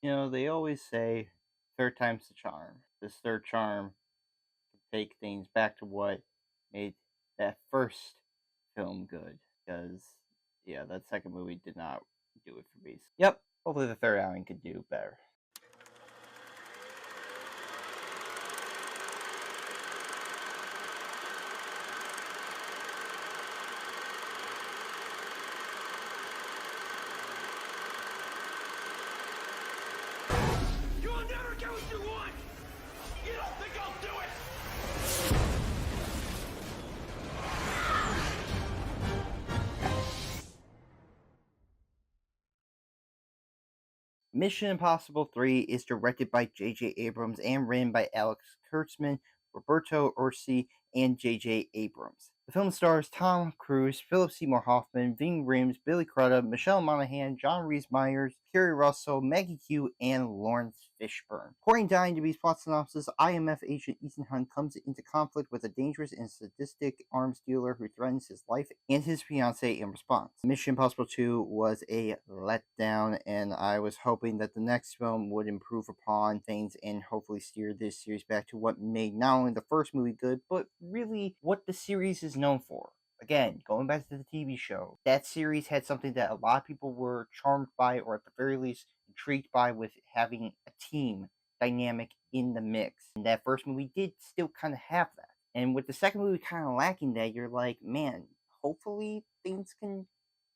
They always say third time's the charm. This third charm can take things back to what made that first film good. Because, yeah, that second movie did not do it for me. Yep, hopefully the third outing could do better. You'll never get what you want! You don't think I'll do it? Mission Impossible 3 is directed by J.J. Abrams and written by Alex Kurtzman, Roberto, Orci, and J.J. Abrams. The film stars Tom Cruise, Philip Seymour Hoffman, Ving, Rhames, Billy Crudup, Michelle Monaghan, John Rhys Meyers, Keri Russell, Maggie Q, and Laurence Fishburne. According to IMDb's plot synopsis, IMF agent Ethan Hunt comes into conflict with a dangerous and sadistic arms dealer who threatens his life and his fiancée in response. Mission Impossible 2 was a letdown, and I was hoping that the next film would improve upon things and hopefully steer this series back to what made not only the first movie good, but really what the series is known for. Again, going back to the TV show, that series had something that a lot of people were charmed by, or at the very least intrigued by, with having a team dynamic in the mix. And that first movie did still kind of have that. And with the second movie kind of lacking that, you're like, man, hopefully things can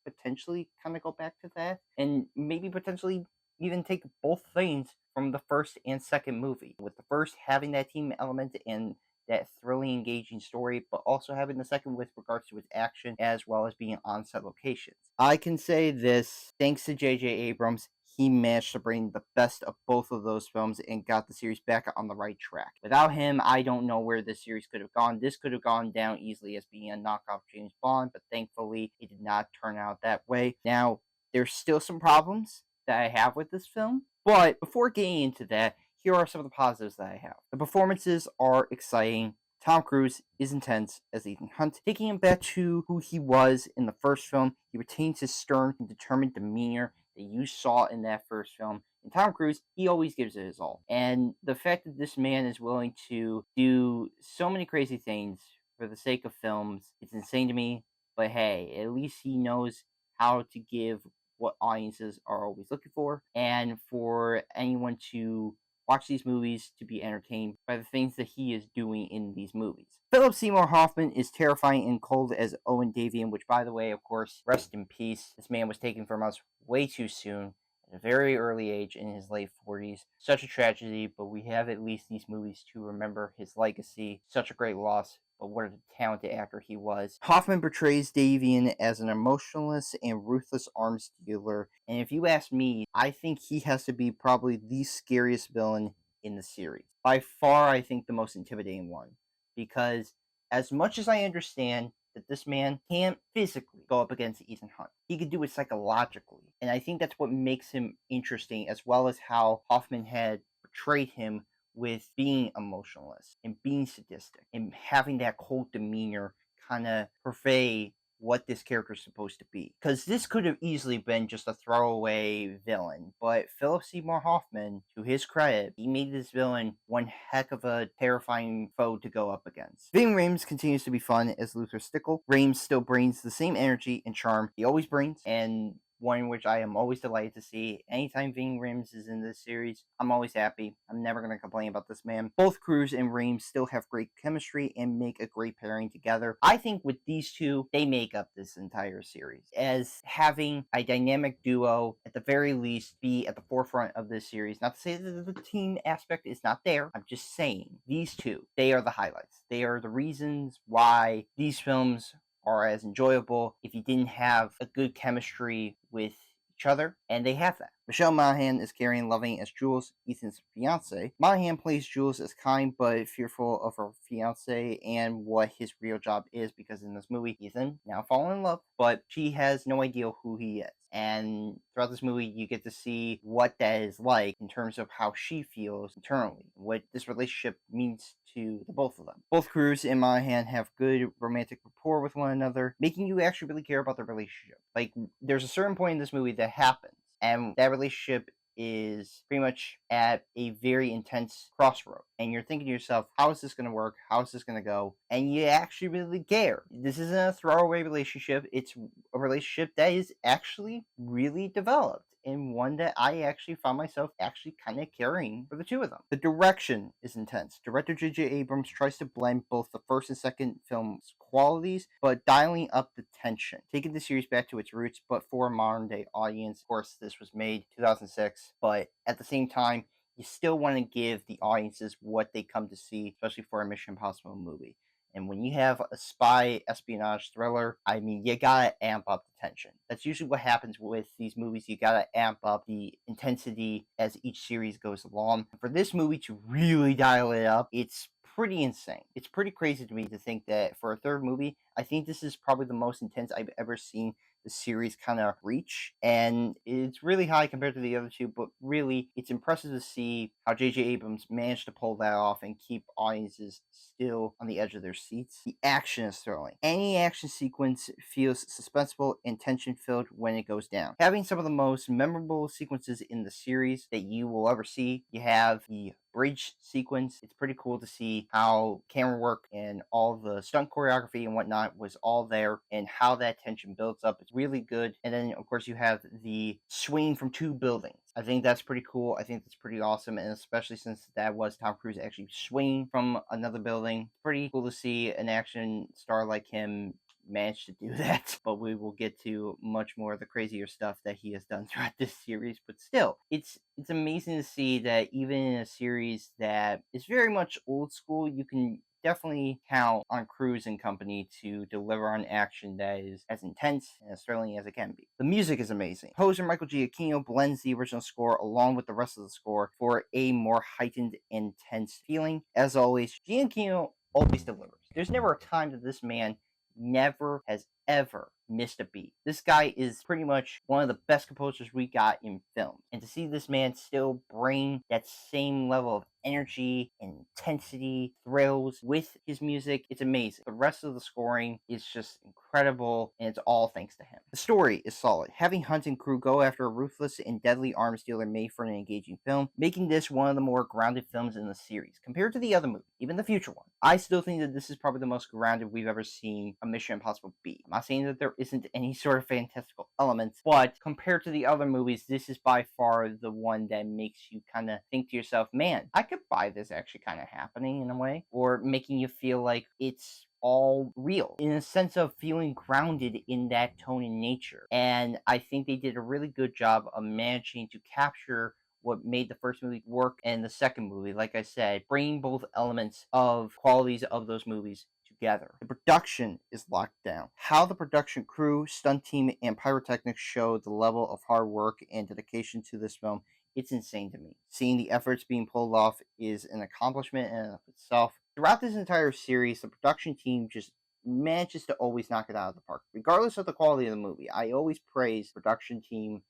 potentially kind of go back to that. And maybe potentially even take both things from the first and second movie. With the first having that team element and that thrilling, engaging story, but also having the second with regards to its action as well as being on set locations. I can say this, thanks to J.J. Abrams, he managed to bring the best of both of those films and got the series back on the right track. Without him, I don't know where this series could have gone. This could have gone down easily as being a knockoff James Bond, but thankfully it did not turn out that way. Now, there's still some problems that I have with this film, but before getting into that, here are some of the positives that I have. The performances are exciting. Tom Cruise is intense as Ethan Hunt, taking him back to who he was in the first film. He retains his stern and determined demeanor that you saw in that first film. And Tom Cruise, he always gives it his all. And the fact that this man is willing to do so many crazy things for the sake of films, it's insane to me. But hey, at least he knows how to give what audiences are always looking for, and for anyone to watch these movies to be entertained by the things that he is doing in these movies. Philip Seymour Hoffman is terrifying and cold as Owen Davian, which, by the way, of course, rest in peace. This man was taken from us way too soon at a very early age in his late 40s. Such a tragedy, but we have at least these movies to remember his legacy. Such a great loss, but what a talented actor he was. Hoffman portrays Davian as an emotionless and ruthless arms dealer, and if you ask me, I think he has to be probably the scariest villain in the series. By far, I think the most intimidating one, because as much as I understand that this man can't physically go up against Ethan Hunt, he can do it psychologically, and I think that's what makes him interesting, as well as how Hoffman had portrayed him with being emotionless and being sadistic and having that cold demeanor kind of purvey what this character is supposed to be. Because this could have easily been just a throwaway villain, but Philip Seymour Hoffman, to his credit, he made this villain one heck of a terrifying foe to go up against. Ving Rhames continues to be fun as Luther Stickle. Rhames still brings the same energy and charm he always brings, and one which I am always delighted to see. Anytime Ving Rhames is in this series, I'm always happy. I'm never going to complain about this man. Both Cruise and Rhames still have great chemistry and make a great pairing together. I think with these two, they make up this entire series, as having a dynamic duo, at the very least, be at the forefront of this series. Not to say that the team aspect is not there. I'm just saying, these two, they are the highlights. They are the reasons why these films are as enjoyable if you didn't have a good chemistry with each other, and they have that. Michelle Monaghan is Keri and loving as Jules, Ethan's fiance. Monaghan plays Jules as kind but fearful of her fiance and what his real job is, because in this movie, Ethan now fallen in love, but she has no idea who he is. And throughout this movie, you get to see what that is like in terms of how she feels internally, what this relationship means to the both of them. Both Cruise and Monaghan have good romantic rapport with one another, making you actually really care about their relationship. Like, there's a certain point in this movie that happens, and that relationship is pretty much at a very intense crossroad. And you're thinking to yourself, how is this going to work? How is this going to go? And you actually really care. This isn't a throwaway relationship. It's a relationship that is actually really developed, and one that I actually found myself actually kind of caring for the two of them. The direction is intense. Director J.J. Abrams tries to blend both the first and second film's qualities, but dialing up the tension, taking the series back to its roots, but for a modern day audience. Of course, this was made 2006, but at the same time, you still want to give the audiences what they come to see, especially for a Mission Impossible movie. And when you have a spy espionage thriller, I mean, you gotta amp up the tension. That's usually what happens with these movies. You gotta amp up the intensity as each series goes along. For this movie to really dial it up, it's pretty insane. It's pretty crazy to me to think that for a third movie, I think this is probably the most intense I've ever seen the series kind of reach, and it's really high compared to the other two, but really it's impressive to see how J.J. Abrams managed to pull that off and keep audiences still on the edge of their seats. The action is thrilling. Any action sequence feels suspenseful and tension filled when it goes down. Having some of the most memorable sequences in the series that you will ever see, you have the bridge sequence. It's pretty cool to see how camera work and all the stunt choreography and whatnot was all there, and how that tension builds up. It's really good. And then, of course, you have the swing from two buildings. I think that's pretty cool. I think that's pretty awesome, and especially since that was Tom Cruise actually swinging from another building. Pretty cool to see an action star like him managed to do that, but we will get to much more of the crazier stuff that he has done throughout this series. But still, it's amazing to see that even in a series that is very much old school, you can definitely count on Cruise and company to deliver on action that is as intense and as thrilling as it can be. The music is amazing. Composer Michael Giacchino blends the original score along with the rest of the score for a more heightened, intense feeling. As always, Giacchino always delivers. There's never a time that this man never has ever missed a beat. This guy is pretty much one of the best composers we got in film. And to see this man still bring that same level of energy and intensity, thrills with his music, it's amazing. The rest of the scoring is just incredible, and it's all thanks to him. The story is solid. Having Hunt and crew go after a ruthless and deadly arms dealer made for an engaging film, making this one of the more grounded films in the series compared to the other movies, even the future one. I still think that this is probably the most grounded we've ever seen a Mission Impossible be. I'm not saying that there isn't any sort of fantastical elements, but compared to the other movies, this is by far the one that makes you kind of think to yourself, man, I could buy this actually kind of happening in a way, or making you feel like it's all real in a sense of feeling grounded in that tone and nature. And I think they did a really good job of managing to capture what made the first movie work and the second movie. Like I said, bringing both elements of qualities of those movies together. The production is locked down. How the production crew, stunt team, and pyrotechnics show the level of hard work and dedication to this film, it's insane to me. Seeing the efforts being pulled off is an accomplishment in and of itself. Throughout this entire series, the production team just manages to always knock it out of the park. Regardless of the quality of the movie, I always praise the production team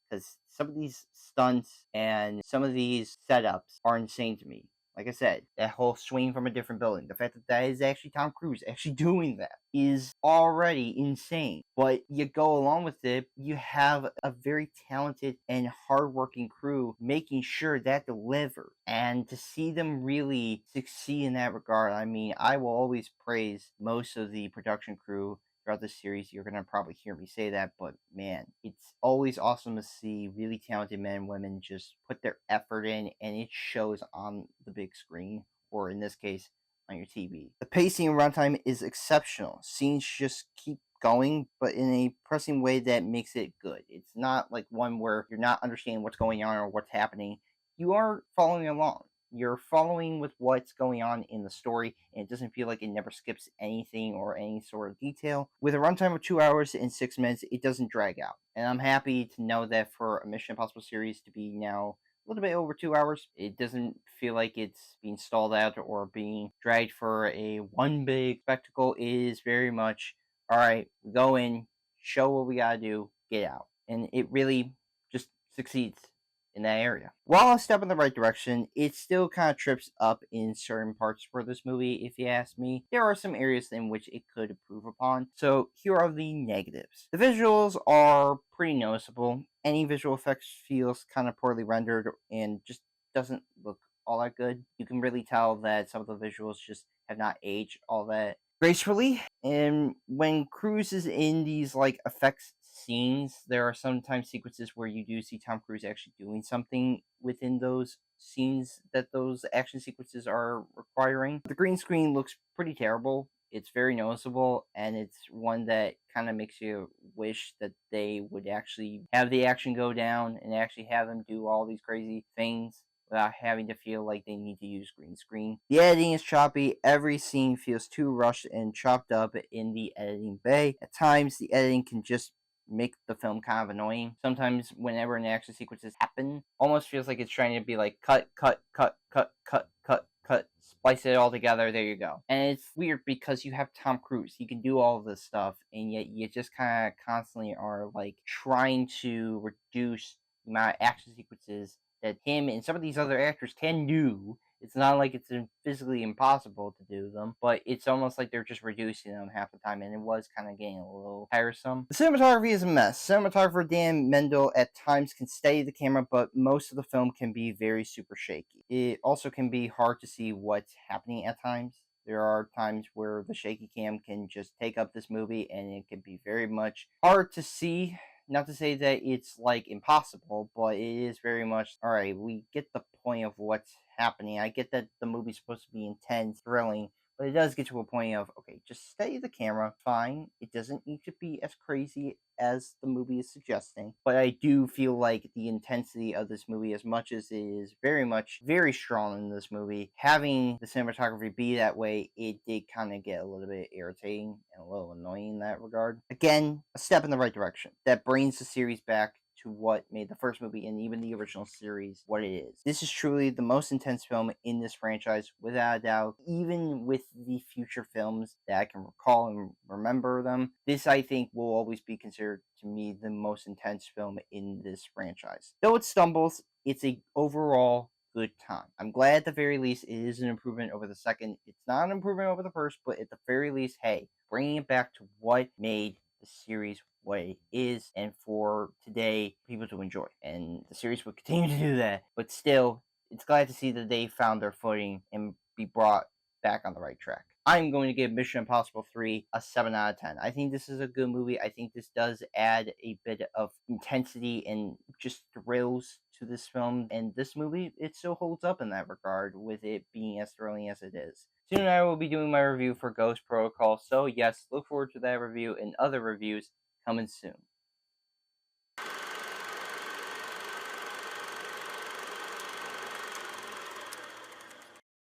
because some of these stunts and some of these setups are insane to me. Like I said, that whole swing from a different building, the fact that that is actually Tom Cruise actually doing that is already insane. But you go along with it, you have a very talented and hardworking crew making sure that delivers. And to see them really succeed in that regard, I mean, I will always praise most of the production crew throughout this series. You're going to probably hear me say that, but man, it's always awesome to see really talented men and women just put their effort in, and it shows on the big screen, or in this case, on your TV. The pacing and runtime is exceptional. Scenes just keep going, but in a pressing way that makes it good. It's not like one where you're not understanding what's going on or what's happening. You are following along. You're following with what's going on in the story, and it doesn't feel like it never skips anything or any sort of detail. With a runtime of 2 hours and 6 minutes, it doesn't drag out. And I'm happy to know that for a Mission Impossible series to be now a little bit over 2 hours, it doesn't feel like it's being stalled out or being dragged for a one big spectacle. It is very much, all right, go in, show what we gotta do, get out. And it really just succeeds in that area. While a step in the right direction, it still kind of trips up in certain parts for this movie, if you ask me. There are some areas in which it could improve upon. So here are the negatives. The visuals are pretty noticeable. Any visual effects feels kind of poorly rendered and just doesn't look all that good. You can really tell that some of the visuals just have not aged all that gracefully. And when Cruise is in these like effects scenes, there are sometimes sequences where you do see Tom Cruise actually doing something within those scenes that those action sequences are requiring. The green screen looks pretty terrible. It's very noticeable, and it's one that kind of makes you wish that they would actually have the action go down and actually have them do all these crazy things without having to feel like they need to use green screen. The editing is choppy. Every scene feels too rushed and chopped up in the editing bay. At times, the editing can just make the film kind of annoying. Sometimes, whenever an action sequences happen, almost feels like it's trying to be like cut, cut, cut, cut, cut, cut, cut, splice it all together. There you go. And it's weird because you have Tom Cruise. He can do all of this stuff, and yet you just kind of constantly are like trying to reduce the amount of action sequences that him and some of these other actors can do. It's not like it's physically impossible to do them, but it's almost like they're just reducing them half the time, and it was kind of getting a little tiresome. The cinematography is a mess. Cinematographer Dan Mendel at times can steady the camera, but most of the film can be very super shaky. It also can be hard to see what's happening at times. There are times where the shaky cam can just take up this movie, and it can be very much hard to see. Not to say that it's like impossible, but it is very much all right. We get the point of what's happening. I get that the movie's supposed to be intense, thrilling, but it does get to a point of okay, just steady the camera, fine. It doesn't need to be as crazy as the movie is suggesting, but I do feel like the intensity of this movie, as much as it is very much very strong in this movie, having the cinematography be that way, it did kind of get a little bit irritating and a little annoying in that regard. Again, a step in the right direction that brings the series back to what made the first movie and even the original series what it is. This is truly the most intense film in this franchise, without a doubt. Even with the future films that I can recall and remember them, this I think will always be considered to me the most intense film in this franchise. Though it stumbles, it's a overall good time. I'm glad at the very least it is an improvement over the second. It's not an improvement over the first, but at the very least, hey, bringing it back to what made the series what it is, and for today people to enjoy. And the series will continue to do that, but still, it's glad to see that they found their footing and be brought back on the right track. I'm going to give Mission Impossible 3 a 7 out of 10. I think this is a good movie. I think this does add a bit of intensity and just thrills to this film. And this movie, it still holds up in that regard, with it being as thrilling as it is. Soon I will be doing my review for Ghost Protocol, so yes, look forward to that review and other reviews coming soon.